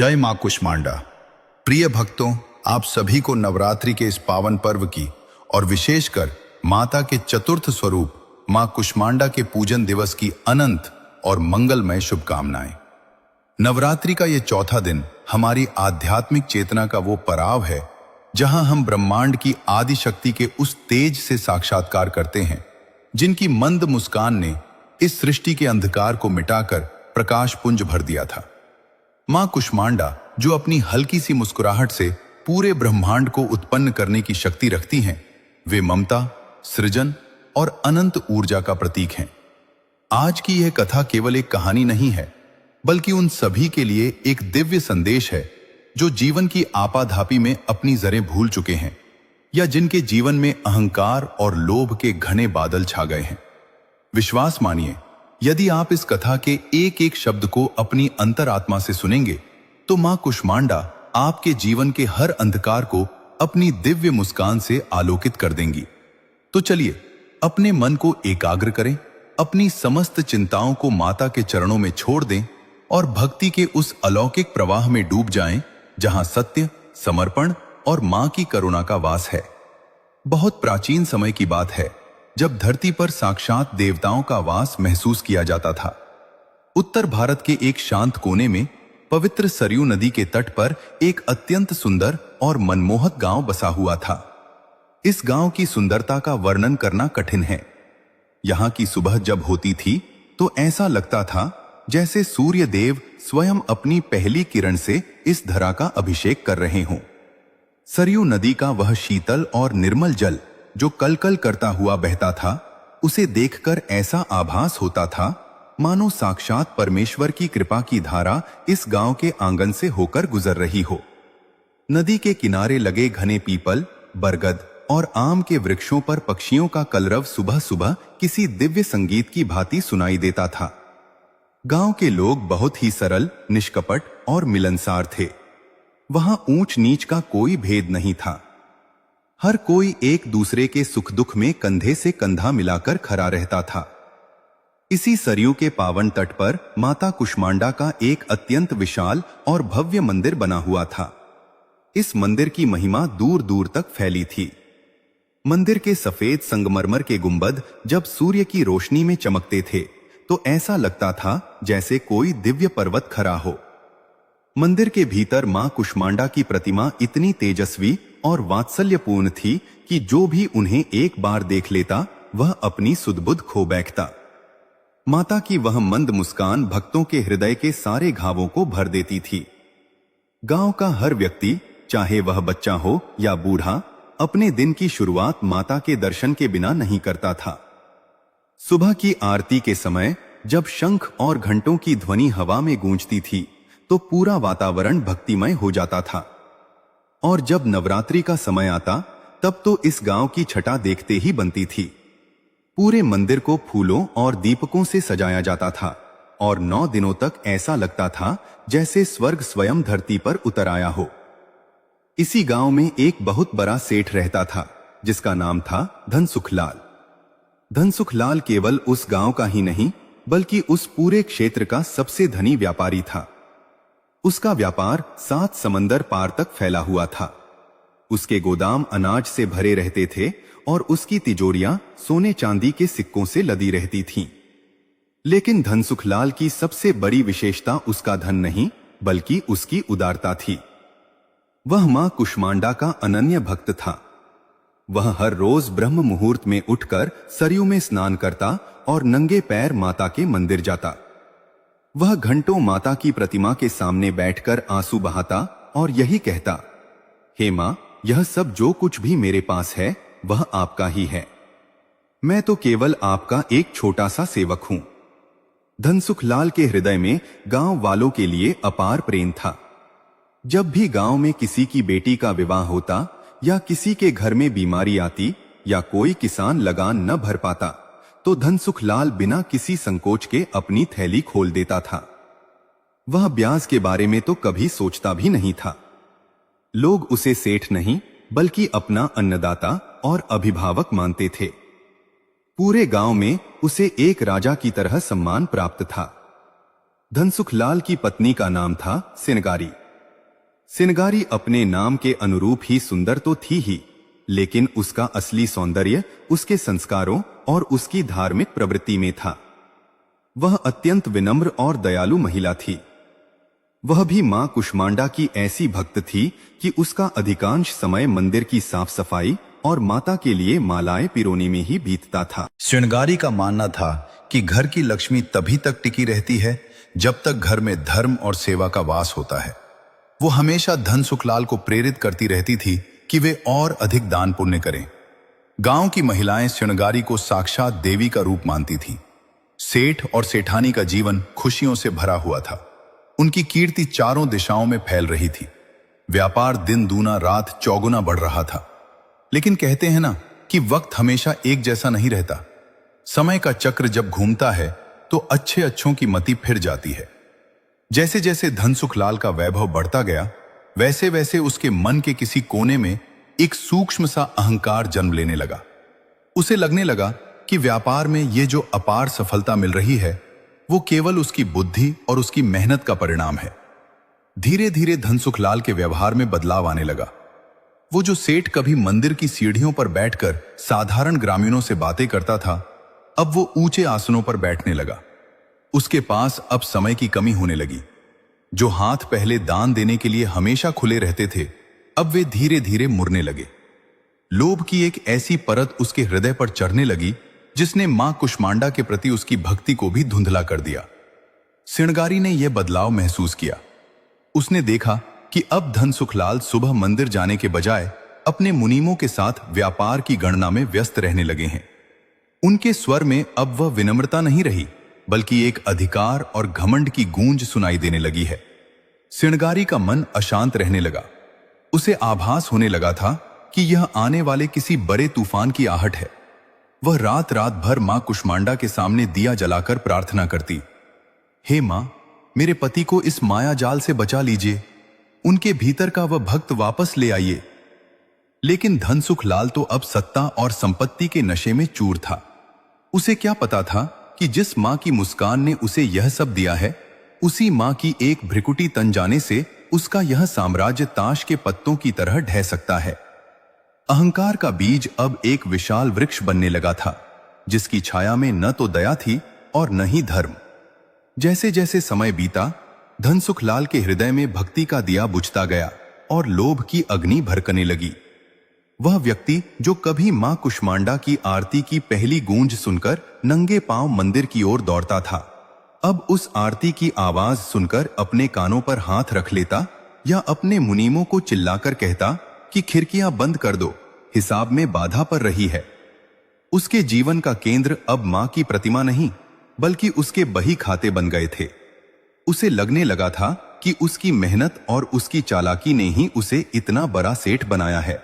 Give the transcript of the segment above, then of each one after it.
जय मां कुष्मांडा। प्रिय भक्तों, आप सभी को नवरात्रि के इस पावन पर्व की और विशेषकर माता के चतुर्थ स्वरूप मां कुष्मांडा के पूजन दिवस की अनंत और मंगलमय शुभकामनाएं। नवरात्रि का ये चौथा दिन हमारी आध्यात्मिक चेतना का वो पड़ाव है जहां हम ब्रह्मांड की आदि शक्ति के उस तेज से साक्षात्कार करते हैं जिनकी मंद मुस्कान ने इस सृष्टि के अंधकार को मिटाकर प्रकाश पुंज भर दिया था। मां कुष्मांडा, जो अपनी हल्की सी मुस्कुराहट से पूरे ब्रह्मांड को उत्पन्न करने की शक्ति रखती हैं, वे ममता, सृजन और अनंत ऊर्जा का प्रतीक हैं। आज की यह कथा केवल एक कहानी नहीं है, बल्कि उन सभी के लिए एक दिव्य संदेश है जो जीवन की आपाधापी में अपनी जरें भूल चुके हैं या जिनके जीवन में अहंकार और लोभ के घने बादल छा गए हैं। विश्वास मानिए, यदि आप इस कथा के एक एक शब्द को अपनी अंतरात्मा से सुनेंगे तो मां कुष्मांडा आपके जीवन के हर अंधकार को अपनी दिव्य मुस्कान से आलोकित कर देंगी। तो चलिए अपने मन को एकाग्र करें, अपनी समस्त चिंताओं को माता के चरणों में छोड़ दें और भक्ति के उस अलौकिक प्रवाह में डूब जाएं जहां सत्य, समर्पण और मां की करुणा का वास है। बहुत प्राचीन समय की बात है जब धरती पर साक्षात देवताओं का वास महसूस किया जाता था। उत्तर भारत के एक शांत कोने में पवित्र सरयू नदी के तट पर एक अत्यंत सुंदर और मनमोहक गांव बसा हुआ था। इस गांव की सुंदरता का वर्णन करना कठिन है। यहां की सुबह जब होती थी तो ऐसा लगता था जैसे सूर्य देव स्वयं अपनी पहली किरण से इस धरा का अभिषेक कर रहे हों। सरयू नदी का वह शीतल और निर्मल जल जो कलकल करता हुआ बहता था, उसे देखकर ऐसा आभास होता था मानो साक्षात परमेश्वर की कृपा की धारा इस गांव के आंगन से होकर गुजर रही हो। नदी के किनारे लगे घने पीपल, बरगद और आम के वृक्षों पर पक्षियों का कलरव सुबह सुबह किसी दिव्य संगीत की भांति सुनाई देता था। गांव के लोग बहुत ही सरल, निष्कपट और मिलनसार थे। वहां ऊंच नीच का कोई भेद नहीं था। हर कोई एक दूसरे के सुख दुख में कंधे से कंधा मिलाकर खड़ा रहता था। इसी सरयू के पावन तट पर माता कुष्मांडा का एक अत्यंत विशाल और भव्य मंदिर बना हुआ था। इस मंदिर की महिमा दूर दूर तक फैली थी। मंदिर के सफेद संगमरमर के गुंबद जब सूर्य की रोशनी में चमकते थे तो ऐसा लगता था जैसे कोई दिव्य पर्वत खड़ा हो। मंदिर के भीतर मां कुष्मांडा की प्रतिमा इतनी तेजस्वी और वात्सल्यपूर्ण थी कि जो भी उन्हें एक बार देख लेता वह अपनी सुध-बुध खो बैठता। माता की वह मंद मुस्कान भक्तों के हृदय के सारे घावों को भर देती थी। गांव का हर व्यक्ति, चाहे वह बच्चा हो या बूढ़ा, अपने दिन की शुरुआत माता के दर्शन के बिना नहीं करता था। सुबह की आरती के समय जब शंख और घंटों की ध्वनि हवा में गूंजती थी तो पूरा वातावरण भक्तिमय हो जाता था। और जब नवरात्रि का समय आता तब तो इस गांव की छटा देखते ही बनती थी। पूरे मंदिर को फूलों और दीपकों से सजाया जाता था और 9 दिनों तक ऐसा लगता था जैसे स्वर्ग स्वयं धरती पर उतर आया हो। इसी गांव में एक बहुत बड़ा सेठ रहता था जिसका नाम था धनसुखलाल। धनसुखलाल केवल उस गांव का ही नहीं बल्कि उस पूरे क्षेत्र का सबसे धनी व्यापारी था। उसका व्यापार 7 समंदर पार तक फैला हुआ था। उसके गोदाम अनाज से भरे रहते थे और उसकी तिजोरियां सोने चांदी के सिक्कों से लदी रहती थीं। लेकिन धनसुखलाल की सबसे बड़ी विशेषता उसका धन नहीं बल्कि उसकी उदारता थी। वह मां कुष्मांडा का अनन्य भक्त था। वह हर रोज ब्रह्म मुहूर्त में उठकर सरयू में स्नान करता और नंगे पैर माता के मंदिर जाता। वह घंटों माता की प्रतिमा के सामने बैठकर आंसू बहाता और यही कहता, हे मां, यह सब जो कुछ भी मेरे पास है वह आपका ही है। मैं तो केवल आपका एक छोटा सा सेवक हूं। धनसुखलाल के हृदय में गांव वालों के लिए अपार प्रेम था। जब भी गांव में किसी की बेटी का विवाह होता या किसी के घर में बीमारी आती या कोई किसान लगान न भर पाता तो धनसुखलाल बिना किसी संकोच के अपनी थैली खोल देता था। वह ब्याज के बारे में तो कभी सोचता भी नहीं था। लोग उसे सेठ नहीं बल्कि अपना अन्नदाता और अभिभावक मानते थे। पूरे गांव में उसे एक राजा की तरह सम्मान प्राप्त था। धनसुखलाल की पत्नी का नाम था सिनगारी। सिनगारी अपने नाम के अनुरूप ही सुंदर तो थी ही, लेकिन उसका असली सौंदर्य उसके संस्कारों और उसकी धार्मिक प्रवृत्ति में था। वह अत्यंत विनम्र और दयालु महिला थी। वह भी मां कुष्मांडा की ऐसी भक्त थी कि उसका अधिकांश समय मंदिर की साफ सफाई और माता के लिए मालाएं पिरोने में ही बीतता था। श्रृंगारी का मानना था कि घर की लक्ष्मी तभी तक टिकी रहती है जब तक घर में धर्म और सेवा का वास होता है। वो हमेशा धन सुखलाल को प्रेरित करती रहती थी कि वे और अधिक दान पुण्य करें। गांव की महिलाएं श्रृंगारी को साक्षात देवी का रूप मानती थीं। सेठ और सेठानी का जीवन खुशियों से भरा हुआ था। उनकी कीर्ति चारों दिशाओं में फैल रही थी। व्यापार दिन दूना रात चौगुना बढ़ रहा था। लेकिन कहते हैं ना कि वक्त हमेशा एक जैसा नहीं रहता। समय का चक्र जब घूमता है तो अच्छे अच्छों की मति फिर जाती है। जैसे जैसे धन सुखलाल का वैभव बढ़ता गया, वैसे वैसे उसके मन के किसी कोने में एक सूक्ष्म सा अहंकार जन्म लेने लगा। उसे लगने लगा कि व्यापार में ये जो अपार सफलता मिल रही है वो केवल उसकी बुद्धि और उसकी मेहनत का परिणाम है। धीरे धीरे धन सुखलाल के व्यवहार में बदलाव आने लगा। वो जो सेठ कभी मंदिर की सीढ़ियों पर बैठकर साधारण ग्रामीणों से बातें करता था, अब वो ऊंचे आसनों पर बैठने लगा। उसके पास अब समय की कमी होने लगी। जो हाथ पहले दान देने के लिए हमेशा खुले रहते थे, अब वे धीरे धीरे मुड़ने लगे। लोभ की एक ऐसी परत उसके हृदय पर चढ़ने लगी जिसने मां कुष्मांडा के प्रति उसकी भक्ति को भी धुंधला कर दिया। श्रृंगारी ने यह बदलाव महसूस किया। उसने देखा कि अब धन सुखलाल सुबह मंदिर जाने के बजाय अपने मुनीमों के साथ व्यापार की गणना में व्यस्त रहने लगे हैं। उनके स्वर में अब वह विनम्रता नहीं रही, बल्कि एक अधिकार और घमंड की गूंज सुनाई देने लगी है। श्रृंगारी का मन अशांत रहने लगा। उसे आभास होने लगा था कि यह आने वाले किसी बड़े तूफान की आहट है। वह रात रात भर मां कुष्मांडा के सामने दिया जलाकर प्रार्थना करती, हे मां, मेरे पति को इस माया जाल से बचा लीजिए, उनके भीतर का वह भक्त वापस ले आइए। लेकिन धन सुखलाल तो अब सत्ता और संपत्ति के नशे में चूर था। उसे क्या पता था कि जिस मां की मुस्कान ने उसे यह सब दिया है, उसी मां की एक भ्रिकुटी तन जाने से उसका यह साम्राज्य ताश के पत्तों की तरह ढह सकता है। अहंकार का बीज अब एक विशाल वृक्ष बनने लगा था, जिसकी छाया में न तो दया थी और न ही धर्म। जैसे जैसे समय बीता, धन सुखलाल के हृदय में भक्ति का दिया बुझता गया और लोभ की अग्नि भड़कने लगी। वह व्यक्ति जो कभी मां कुष्मांडा की आरती की पहली गूंज सुनकर नंगे पांव मंदिर की ओर दौड़ता था, अब उस आरती की आवाज सुनकर अपने कानों पर हाथ रख लेता या अपने मुनीमों को चिल्लाकर कहता कि खिड़कियां बंद कर दो, हिसाब में बाधा पड़ रही है। उसके जीवन का केंद्र अब मां की प्रतिमा नहीं, बल्कि उसके बही खाते बन गए थे। उसे लगने लगा था कि उसकी मेहनत और उसकी चालाकी ने ही उसे इतना बड़ा सेठ बनाया है।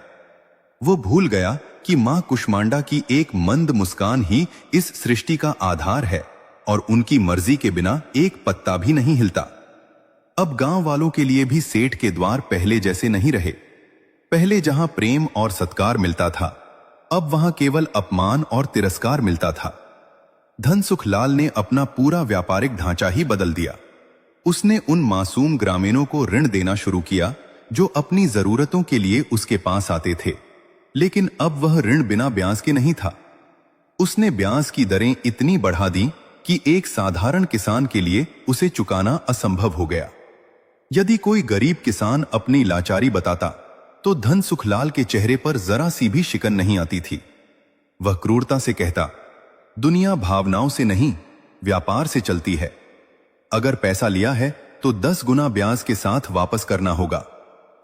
वो भूल गया कि मां कुष्मांडा की एक मंद मुस्कान ही इस सृष्टि का आधार है और उनकी मर्जी के बिना एक पत्ता भी नहीं हिलता। अब गांव वालों के लिए भी सेठ के द्वार पहले जैसे नहीं रहे। पहले जहां प्रेम और सत्कार मिलता था, अब वहां केवल अपमान और तिरस्कार मिलता था। धन सुखलाल ने अपना पूरा व्यापारिक ढांचा ही बदल दिया। उसने उन मासूम ग्रामीणों को ऋण देना शुरू किया जो अपनी जरूरतों के लिए उसके पास आते थे, लेकिन अब वह ऋण बिना ब्याज के नहीं था। उसने ब्याज की दरें इतनी बढ़ा दी कि एक साधारण किसान के लिए उसे चुकाना असंभव हो गया। यदि कोई गरीब किसान अपनी लाचारी बताता तो धन सुखलाल के चेहरे पर जरा सी भी शिकन नहीं आती थी। वह क्रूरता से कहता, दुनिया भावनाओं से नहीं, व्यापार से चलती है। अगर पैसा लिया है तो 10 गुना ब्याज के साथ वापस करना होगा,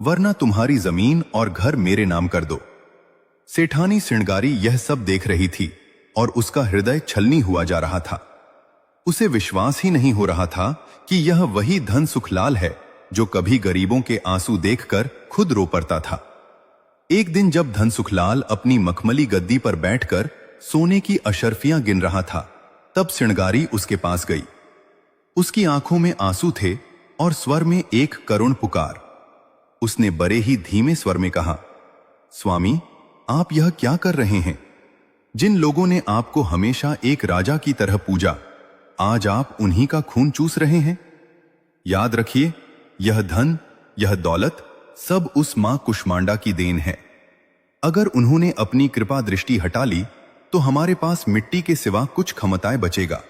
वरना तुम्हारी जमीन और घर मेरे नाम कर दो। सेठानी श्रृंगारी यह सब देख रही थी और उसका हृदय छलनी हुआ जा रहा था। उसे विश्वास ही नहीं हो रहा था कि यह वही धन सुखलाल है जो कभी गरीबों के आंसू देखकर खुद रो पड़ता था। एक दिन जब धन सुखलाल अपनी मखमली गद्दी पर बैठकर सोने की अशर्फियां गिन रहा था, तब श्रृंगारी उसके पास गई। उसकी आंखों में आंसू थे और स्वर में एक करुण पुकार। उसने बड़े ही धीमे स्वर में कहा, स्वामी, आप यह क्या कर रहे हैं? जिन लोगों ने आपको हमेशा एक राजा की तरह पूजा, आज आप उन्हीं का खून चूस रहे हैं। याद रखिए, यह धन, यह दौलत सब उस मां कुष्मांडा की देन है। अगर उन्होंने अपनी कृपा दृष्टि हटा ली तो हमारे पास मिट्टी के सिवा कुछ क्षमताएं बचेगा।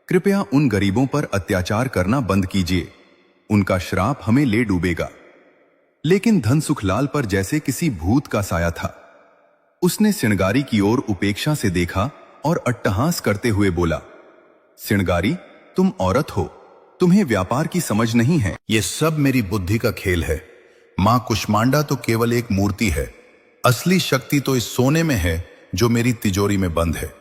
कृपया उन गरीबों पर अत्याचार करना बंद कीजिए, उनका श्राप हमें ले डूबेगा। लेकिन धनसुखलाल पर जैसे किसी भूत का साया था। उसने सिणगारी की ओर उपेक्षा से देखा और अट्टहास करते हुए बोला, सिणगारी, तुम औरत हो, तुम्हें व्यापार की समझ नहीं है। ये सब मेरी बुद्धि का खेल है। मां कुष्मांडा तो केवल एक मूर्ति है, असली शक्ति तो इस सोने में है जो मेरी तिजोरी में बंद है।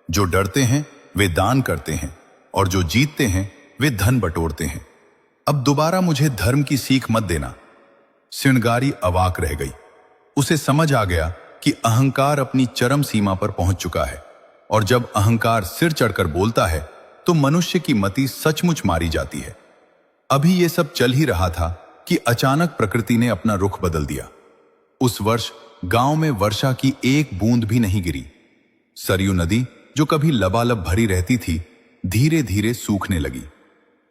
जो डरते हैं वे दान करते हैं और जो जीतते हैं वे धन बटोरते हैं। अब दोबारा मुझे धर्म की सीख मत देना। सिणगारी अवाक रह गई। उसे समझ आ गया कि अहंकार अपनी चरम सीमा पर पहुंच चुका है और जब अहंकार सिर चढ़कर बोलता है तो मनुष्य की मति सचमुच मारी जाती है। अभी यह सब चल ही रहा था कि अचानक प्रकृति ने अपना रुख बदल दिया। उस वर्ष गांव में वर्षा की एक बूंद भी नहीं गिरी। सरयू नदी जो कभी लबालब भरी रहती थी, धीरे धीरे सूखने लगी।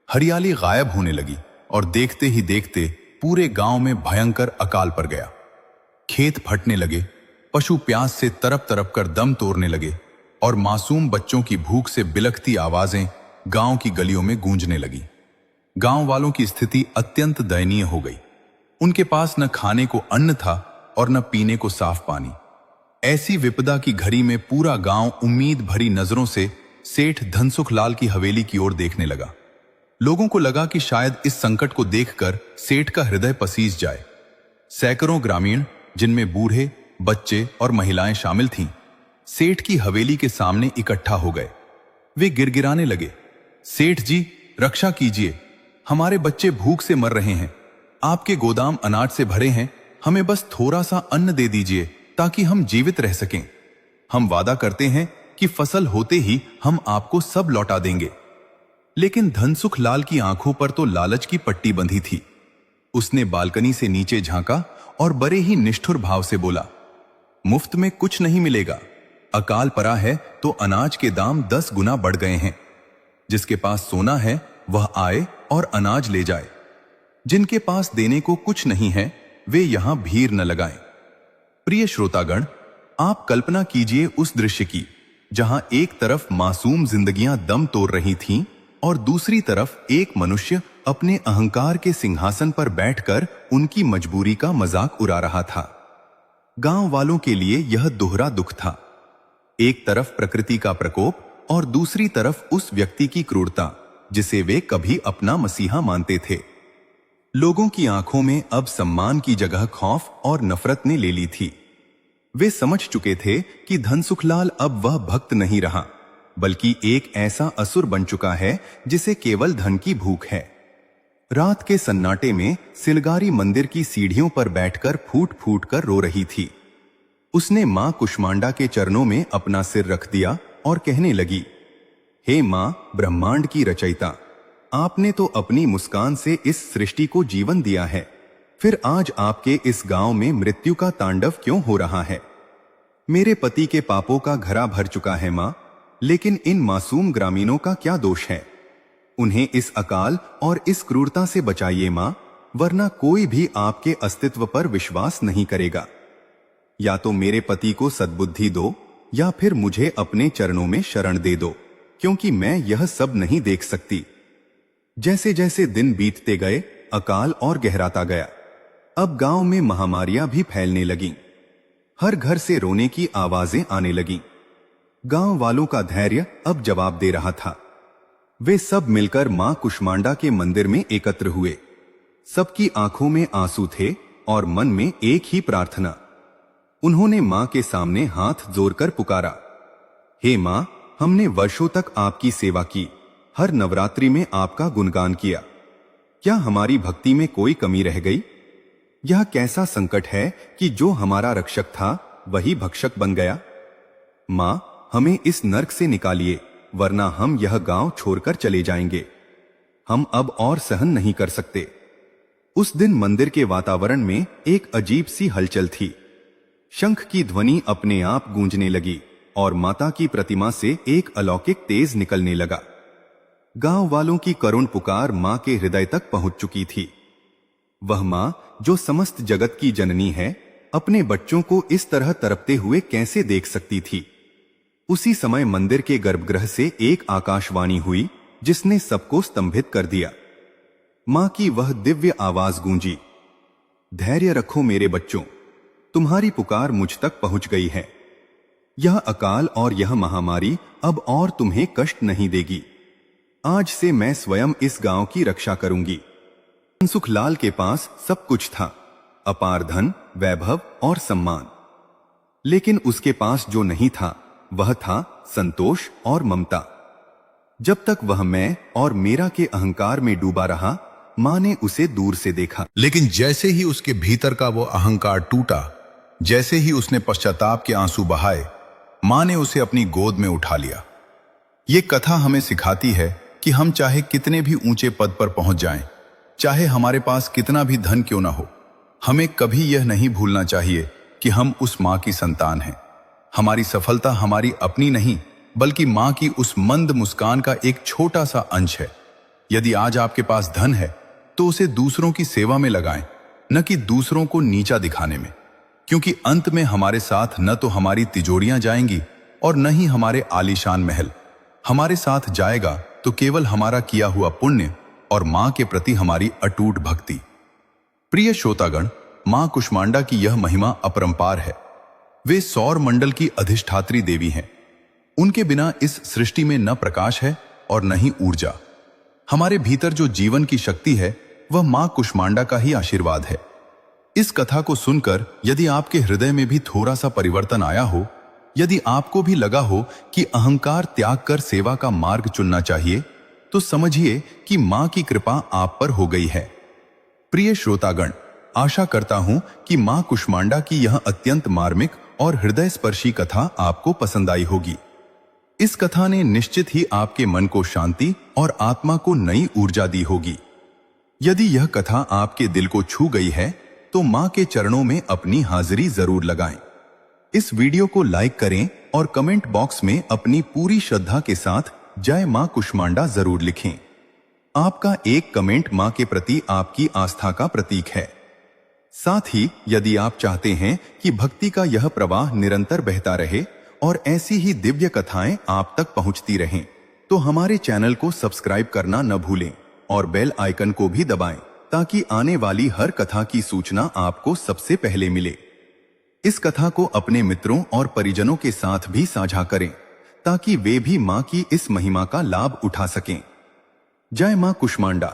हरियाली गायब होने लगी और देखते ही देखते पूरे गांव में भयंकर अकाल पड़ गया। खेत फटने लगे, पशु प्यास से तरप तरप कर दम तोड़ने लगे और मासूम बच्चों की भूख से बिलखती आवाजें गांव की गलियों में गूंजने लगी। गांव वालों की स्थिति अत्यंत दयनीय हो गई। उनके पास न खाने को अन्न था और न पीने को साफ पानी। ऐसी विपदा की घड़ी में पूरा गांव उम्मीद भरी नजरों से सेठ धनसुखलाल की हवेली की ओर देखने लगा। लोगों को लगा कि शायद इस संकट को देखकर सेठ का हृदय पसीज जाए। सैकड़ों ग्रामीण, जिनमें बूढ़े, बच्चे और महिलाएं शामिल थीं, सेठ की हवेली के सामने इकट्ठा हो गए। वे गिड़गिड़ाने लगे, सेठ जी, रक्षा कीजिए, हमारे बच्चे भूख से मर रहे हैं। आपके गोदाम अनाज से भरे हैं, हमें बस थोड़ा सा अन्न दे दीजिए ताकि हम जीवित रह सकें। हम वादा करते हैं कि फसल होते ही हम आपको सब लौटा देंगे। लेकिन धनसुखलाल की आंखों पर तो लालच की पट्टी बंधी थी। उसने बालकनी से नीचे झांका और बड़े ही निष्ठुर भाव से बोला, मुफ्त में कुछ नहीं मिलेगा। अकाल पड़ा है तो अनाज के दाम 10 गुना बढ़ गए हैं। जिसके पास सोना है वह आए और अनाज ले जाए। जिनके पास देने को कुछ नहीं है वे यहां भीड़ न लगाएं। प्रिय श्रोतागण, आप कल्पना कीजिए उस दृश्य की जहां एक तरफ मासूम जिंदगियां दम तोड़ रही थीं और दूसरी तरफ एक मनुष्य अपने अहंकार के सिंहासन पर बैठकर उनकी मजबूरी का मजाक उड़ा रहा था। गांव वालों के लिए यह दोहरा दुख था। एक तरफ प्रकृति का प्रकोप और दूसरी तरफ उस व्यक्ति की क्रूरता जिसे वे कभी अपना मसीहा मानते थे। लोगों की आंखों में अब सम्मान की जगह खौफ और नफरत ने ले ली थी। वे समझ चुके थे कि धनसुखलाल अब वह भक्त नहीं रहा, बल्कि एक ऐसा असुर बन चुका है जिसे केवल धन की भूख है। रात के सन्नाटे में सिलगारी मंदिर की सीढ़ियों पर बैठकर फूट फूट कर रो रही थी। उसने मां कुष्मांडा के चरणों में अपना सिर रख दिया और कहने लगी, हे मां ब्रह्मांड की रचयिता, आपने तो अपनी मुस्कान से इस सृष्टि को जीवन दिया है, फिर आज आपके इस गांव में मृत्यु का तांडव क्यों हो रहा है? मेरे पति के पापों का घड़ा भर चुका है मां, लेकिन इन मासूम ग्रामीणों का क्या दोष है? उन्हें इस अकाल और इस क्रूरता से बचाइए मां, वरना कोई भी आपके अस्तित्व पर विश्वास नहीं करेगा। या तो मेरे पति को सद्बुद्धि दो या फिर मुझे अपने चरणों में शरण दे दो, क्योंकि मैं यह सब नहीं देख सकती। जैसे जैसे दिन बीतते गए अकाल और गहराता गया। अब गांव में महामारियां भी फैलने लगीं। हर घर से रोने की आवाजें आने लगीं। गांव वालों का धैर्य अब जवाब दे रहा था। वे सब मिलकर मां कुष्मांडा के मंदिर में एकत्र हुए। सबकी आंखों में आंसू थे और मन में एक ही प्रार्थना। उन्होंने मां के सामने हाथ जोड़कर पुकारा, हे मां, हमने वर्षों तक आपकी सेवा की, हर नवरात्रि में आपका गुणगान किया। क्या हमारी भक्ति में कोई कमी रह गई? यह कैसा संकट है कि जो हमारा रक्षक था वही भक्षक बन गया? मां, हमें इस नर्क से निकालिए, वरना हम यह गांव छोड़कर चले जाएंगे। हम अब और सहन नहीं कर सकते। उस दिन मंदिर के वातावरण में एक अजीब सी हलचल थी। शंख की ध्वनि अपने आप गूंजने लगी और माता की प्रतिमा से एक अलौकिक तेज निकलने लगा। गांव वालों की करुण पुकार मां के हृदय तक पहुंच चुकी थी। वह माँ जो समस्त जगत की जननी है, अपने बच्चों को इस तरह तड़पते हुए कैसे देख सकती थी। उसी समय मंदिर के गर्भगृह से एक आकाशवाणी हुई जिसने सबको स्तंभित कर दिया। मां की वह दिव्य आवाज गूंजी, धैर्य रखो मेरे बच्चों, तुम्हारी पुकार मुझ तक पहुंच गई है। यह अकाल और यह महामारी अब और तुम्हें कष्ट नहीं देगी। आज से मैं स्वयं इस गांव की रक्षा करूंगी। सुखलाल के पास सब कुछ था, अपार धन, वैभव और सम्मान, लेकिन उसके पास जो नहीं था वह था संतोष और ममता। जब तक वह मैं और मेरा के अहंकार में डूबा रहा, मां ने उसे दूर से देखा। लेकिन जैसे ही उसके भीतर का वो अहंकार टूटा, जैसे ही उसने पश्चाताप के आंसू बहाए, मां ने उसे अपनी गोद में उठा लिया। ये कथा हमें सिखाती है कि हम चाहे कितने भी ऊंचे पद पर पहुंच जाएं, चाहे हमारे पास कितना भी धन क्यों ना हो, हमें कभी यह नहीं भूलना चाहिए कि हम उस मां की संतान हैं। हमारी सफलता हमारी अपनी नहीं, बल्कि मां की उस मंद मुस्कान का एक छोटा सा अंश है। यदि आज आपके पास धन है तो उसे दूसरों की सेवा में लगाएं, न कि दूसरों को नीचा दिखाने में, क्योंकि अंत में हमारे साथ न तो हमारी तिजोरियां जाएंगी और न ही हमारे आलीशान महल। हमारे साथ जाएगा तो केवल हमारा किया हुआ पुण्य और मां के प्रति हमारी अटूट भक्ति। प्रिय श्रोतागण, मां कुष्मांडा की यह महिमा अपरंपार है। वे सौर मंडल की अधिष्ठात्री देवी हैं। उनके बिना इस सृष्टि में न प्रकाश है और न ही ऊर्जा। हमारे भीतर जो जीवन की शक्ति है वह मां कुष्मांडा का ही आशीर्वाद है। इस कथा को सुनकर यदि आपके हृदय में भी थोड़ा सा परिवर्तन आया हो, यदि आपको भी लगा हो कि अहंकार त्याग कर सेवा का मार्ग चुनना चाहिए, तो समझिए कि मां की कृपा आप पर हो गई है। प्रिय श्रोतागण, आशा करता हूं कि मां कुष्मांडा की यह अत्यंत मार्मिक और हृदय स्पर्शी कथा आपको पसंद आई होगी। इस कथा ने निश्चित ही आपके मन को शांति और आत्मा को नई ऊर्जा दी होगी। यदि यह कथा आपके दिल को छू गई है तो मां के चरणों में अपनी हाजिरी जरूर लगाएं। इस वीडियो को लाइक करें और कमेंट बॉक्स में अपनी पूरी श्रद्धा के साथ जय मां कुष्मांडा जरूर लिखें। आपका एक कमेंट मां के प्रति आपकी आस्था का प्रतीक है। साथ ही यदि आप चाहते हैं कि भक्ति का यह प्रवाह निरंतर बहता रहे और ऐसी ही दिव्य कथाएं आप तक पहुंचती रहें, तो हमारे चैनल को सब्सक्राइब करना न भूलें और बेल आइकन को भी दबाएं ताकि आने वाली हर कथा की सूचना आपको सबसे पहले मिले। इस कथा को अपने मित्रों और परिजनों के साथ भी साझा करें ताकि वे भी मां की इस महिमा का लाभ उठा सकें। जय मां कुष्मांडा।